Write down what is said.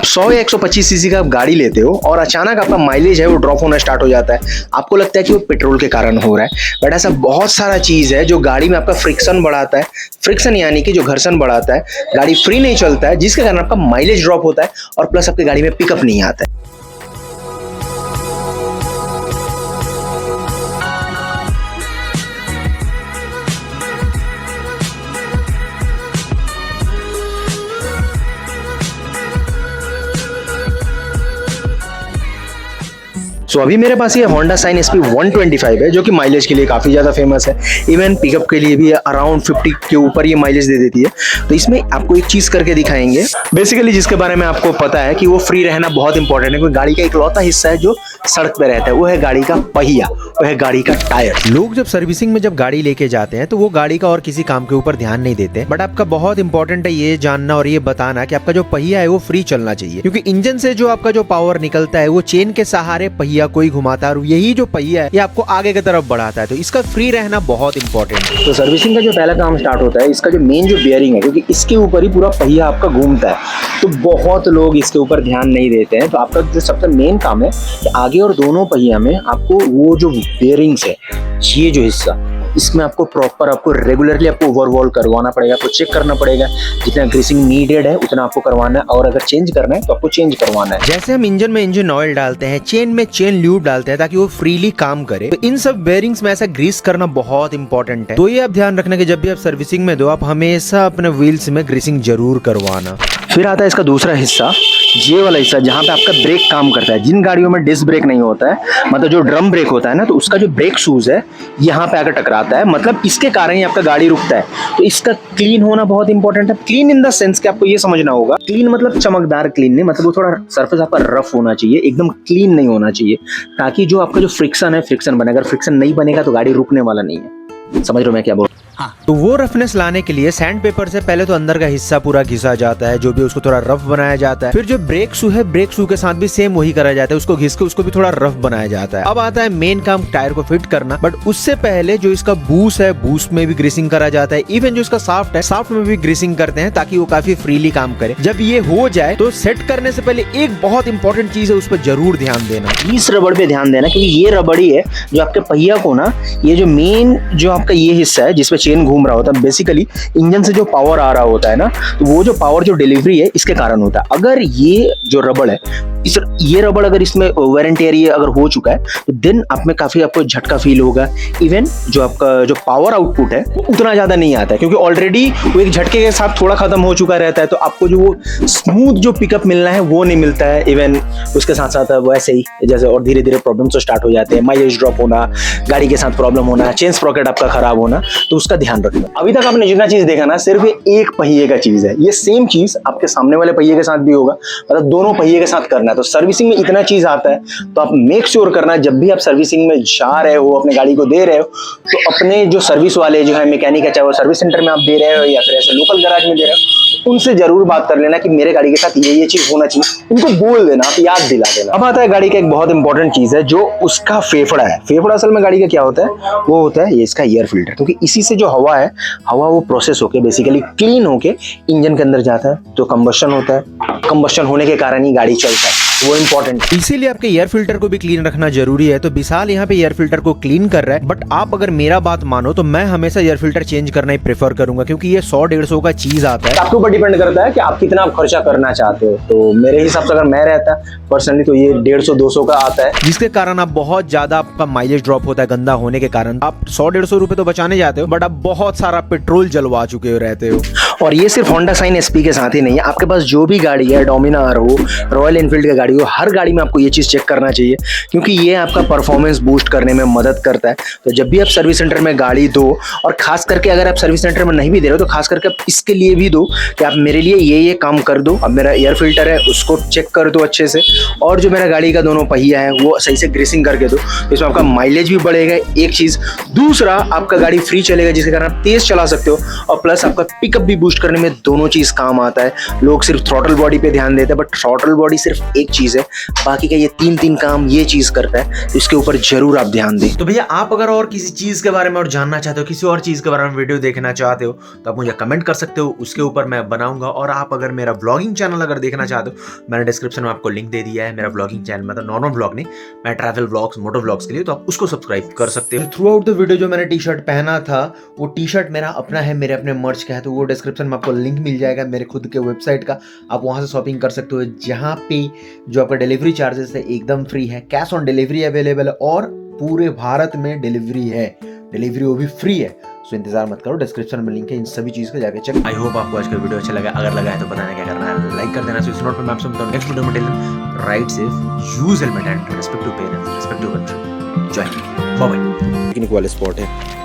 100 या 125 सीसी का आप गाड़ी लेते हो और अचानक आपका माइलेज है वो ड्रॉप होना स्टार्ट हो जाता है, आपको लगता है कि वो पेट्रोल के कारण हो रहा है, बट ऐसा बहुत सारा चीज है जो गाड़ी में आपका फ्रिक्शन बढ़ाता है। फ्रिक्शन यानी कि जो घर्षण बढ़ाता है, गाड़ी फ्री नहीं चलता है, जिसके कारण आपका माइलेज ड्रॉप होता है और प्लस आपकी गाड़ी में पिकअप नहीं आता है। सो अभी मेरे पास ये होंडा साइन SP 125 है जो कि माइलेज के लिए काफ़ी ज़्यादा फेमस है, इवन पिकअप के लिए भी अराउंड 50 के ऊपर ये माइलेज दे देती है। तो इसमें आपको एक चीज़ करके दिखाएंगे बेसिकली जिसके बारे में आपको पता है कि वो फ्री रहना बहुत इंपॉर्टेंट है, क्योंकि गाड़ी का इकलौता हिस्सा है जो सड़क पे रहता है, वो है गाड़ी का पहिया, वो है गाड़ी का टायर। लोग जब सर्विसिंग में जब गाड़ी लेके जाते हैं तो वो गाड़ी का और किसी काम के ऊपर ध्यान नहीं देते, बट आपका बहुत इंपॉर्टेंट है ये जानना और ये बताना कि आपका जो पहिया है वो फ्री चलना चाहिए, क्योंकि इंजन से जो आपका जो पावर निकलता है वो चेन के सहारे पहिया को ही घुमाता है और यही जो पहिया है ये आपको आगे की तरफ बढ़ाता है, तो इसका फ्री रहना बहुत इंपॉर्टेंट है। तो सर्विसिंग का जो पहला काम स्टार्ट होता है, इसका जो मेन जो बियरिंग है, क्योंकि इसके ऊपर ही पूरा पहिया आपका घूमता है, तो बहुत लोग इसके ऊपर ध्यान नहीं देते हैं। तो आपका जो सबसे मेन काम है कि आगे और दोनों पहिया में आपको वो जो बियरिंग्स है, ये जो हिस्सा, इसमें आपको प्रॉपर आपको रेगुलरली आपको ओवरहॉल करवाना पड़ेगा, आपको चेक करना पड़ेगा, जितना ग्रीसिंग नीडेड है उतना आपको करवाना है, और अगर चेंज करना है तो आपको चेंज करवाना है। जैसे हम इंजन में इंजन ऑयल डालते हैं, चेन में चेन ल्यूब डालते हैं ताकि वो फ्रीली काम करे, तो इन सब बेयरिंग्स में ऐसा ग्रीस करना बहुत इंपॉर्टेंट है। तो ये आप ध्यान रखना कि जब भी आप सर्विसिंग में दो, आप हमेशा अपने व्हील्स में ग्रीसिंग जरूर करवाना। फिर आता है इसका दूसरा हिस्सा, ये वाला हिस्सा जहाँ पे आपका ब्रेक काम करता है। जिन गाड़ियों में डिस्क ब्रेक नहीं होता है, मतलब जो ड्रम ब्रेक होता है ना, तो उसका जो ब्रेक शूज है यहाँ पे आकर टकराता है, मतलब इसके कारण ही आपका गाड़ी रुकता है। तो इसका क्लीन होना बहुत इंपॉर्टेंट है। क्लीन इन द सेंस कि आपको ये समझना होगा, क्लीन मतलब चमकदार क्लीन नहीं, मतलब वो थोड़ा सरफेस आपका रफ होना चाहिए, एकदम क्लीन नहीं होना चाहिए, ताकि जो आपका जो फ्रिक्शन है फ्रिक्शन बने। अगर फ्रिक्शन नहीं बनेगा तो गाड़ी रुकने वाला नहीं है। समझ रहे हो मैं क्या बोल रहा हूँ? हाँ। तो वो रफनेस लाने के लिए सैंड पेपर से पहले तो अंदर का हिस्सा पूरा घिसा जाता है, जो भी उसको थोड़ा रफ बनाया जाता है। फिर जो ब्रेक शू है, ब्रेक शू के साथ भी सेम वही करा जाता है, उसको घिस के उसको भी थोड़ा रफ बनाया जाता है। अब आता है मेन काम, टायर को फिट करना, बट उससे पहले जो इसका बूस है, बूस में भी ग्रीसिंग करा जाता है। इवन जो इसका साफ्ट है, साफ्ट में भी ग्रीसिंग करते हैं ताकि वो काफी फ्रीली काम करे। जब ये हो जाए तो सेट करने से पहले एक बहुत इंपॉर्टेंट चीज है, उस पर जरूर ध्यान देना। इस रबड़ पे ध्यान देना, क्योंकि ये रबड़ ही है जो आपके पहिया को ना, ये जो मेन जो आपका ये हिस्सा है जिसपे चेन घूम रहा होता है, बेसिकली इंजन से जो पावर आ रहा होता है ना, तो वो जो पावर जो डिलीवरी है इसके कारण होता है। अगर ये जो रबड़ है, ये रबड़ अगर इसमें वेयर एंड टियर ये अगर हो चुका है, तो दिन आप में काफी आपको झटका फील होगा। इवन जो आपका जो पावर आउटपुट है वो उतना ज्यादा नहीं आता है, क्योंकि ऑलरेडी वो एक झटके के साथ थोड़ा खत्म हो चुका रहता है, तो आपको जो वो स्मूथ जो पिकअप मिलना है वो नहीं मिलता है। इवन उसके साथ साथ वैसे ही जैसे और धीरे धीरे प्रॉब्लम तो स्टार्ट हो जाते हैं, माइलेज ड्रॉप होना, गाड़ी के साथ प्रॉब्लम होना, चेन स्प्रॉकेट आपका खराब होना, तो उसका ध्यान रखना। अभी तक आपने जितना चीज देखा ना, सिर्फ एक पहिए का चीज है, ये सेम चीज आपके सामने वाले पहिए के साथ भी होगा, मतलब दोनों पहिए के साथ करना है। तो सर्विसिंग में इतना चीज आता है, तो आप मेक श्योर करना जब भी आप सर्विसिंग में जा रहे हो, अपने गाड़ी को दे रहे हो, तो अपने जो सर्विस वाले जो है मैकेनिक है, चाहे वो सर्विस सेंटर में आप दे रहे हो या फिर ऐसे लोकल गैराज में दे रहे हो, उनसे जरूर बात कर लेना कि मेरे गाड़ी के साथ ये चीज होना चाहिए। उनको बोल देना, आप याद दिला देना। अब आता है गाड़ी का एक बहुत इंपॉर्टेंट चीज है जो उसका फेफड़ा है। फेफड़ा असल में गाड़ी का क्या होता है, वो होता है ये इसका एयर फिल्टर, क्योंकि इसी से जो हवा है, हवा वो प्रोसेस होके बेसिकली क्लीन होके इंजन के अंदर जाता है, तो कंबस्शन होता है। कंबस्शन होने के कारण ही गाड़ी चलता है, वो इंपॉर्टेंट। इसीलिए आपके एयर फिल्टर को भी क्लीन रखना जरूरी है। तो विशाल यहाँ पे एयर फिल्टर को क्लीन कर रहा है, बट आप अगर मेरा बात मानो तो मैं हमेशा एयर फिल्टर चेंज करना ही प्रेफर करूंगा, क्योंकि ये 100-150 का चीज आता है। आपके ऊपर डिपेंड करता है कि आप कितना खर्चा करना चाहते हो। तो मेरे हिसाब से अगर मैं रहता पर्सनली तो ये 150-200 का आता है, जिसके कारण आप बहुत ज्यादा आपका माइलेज ड्रॉप होता है गंदा होने के कारण। आप 100-150 रुपए तो बचाने जाते हो, बट आप बहुत सारा पेट्रोल जलवा चुके हो रहते हो। और ये सिर्फ होंडा साइन SP के साथ ही नहीं है, आपके पास जो भी गाड़ी है, डोमिनार हो, रॉयल एनफील्ड की गाड़ी हो, हर गाड़ी में आपको ये चीज चेक करना चाहिए, क्योंकि ये आपका परफॉर्मेंस बूस्ट करने में मदद करता है। तो जब भी आप सर्विस सेंटर में गाड़ी दो, और खास करके अगर आप सर्विस सेंटर में नहीं भी दे रहे हो, तो खास करके आप इसके लिए भी दो कि आप मेरे लिए ये काम कर दो। अब मेरा एयर फिल्टर है उसको चेक कर दो अच्छे से, और जो मेरा गाड़ी का दोनों पहिया है वो सही से ग्रीसिंग करके दो, इसमें आपका माइलेज भी बढ़ेगा एक चीज। दूसरा, आपका गाड़ी फ्री चलेगा, जिसके कारण आप तेज चला सकते हो, और प्लस आपका पिकअप भी बूस्ट करने में दोनों चीज काम आता है। लोग सिर्फ थ्रॉटल बॉडी पे ध्यान देते हैं, बट थ्रॉटल बॉडी सिर्फ एक चीज है, बाकी का ये तीन काम ये चीज करता है, तो इसके ऊपर जरूर आप ध्यान दें। तो भैया आप अगर और किसी चीज के बारे में और जानना चाहते हो, किसी और चीज के बारे में वीडियो देखना चाहते हो, तो आप मुझे कमेंट कर सकते हो, उसके ऊपर मैं बनाऊंगा। और आप अगर मेरा व्लॉगिंग चैनल अगर देखना चाहते हो, मैंने डिस्क्रिप्शन में आपको लिंक दे दिया है मेरा व्लॉगिंग चैनल, मतलब नॉर्मल व्लॉग नहीं, मैं ट्रैवल व्लॉग्स, मोटो व्लॉग्स के लिए, तो आप उसको सब्सक्राइब कर सकते हो। थ्रू आउट द वीडियो जो मैंने टी शर्ट पहना था, वो टी शर्ट मेरा अपना है, मेरे अपने मर्च का है, तो वो डिस्क्रिप्शन में आपको लिंक मिल जाएगा मेरे खुद के वेबसाइट का, आप वहां से शॉपिंग कर सकते हो, जहां पे जो आपका डिलीवरी चार्जेस है एकदम फ्री है, कैश ऑन डिलीवरी अवेलेबल है, और पूरे भारत में डिलीवरी है, डिलीवरी वो भी फ्री है। सो इंतजार मत करो, डिस्क्रिप्शन में लिंक है, इन सभी चीज को जाके चेक। आई होप आपको आज का वीडियो अच्छा लगा, अगर लगा है तो बताना क्या करना है, लाइक कर देना। सो इस नोट पे मैं आपसे मिलता हूं नेक्स्ट वीडियो में। Till then ride safe, use helmet and respect to parents, respect to country. जय हिंद, बाय बाय। पिकनिक वाले स्पॉट है।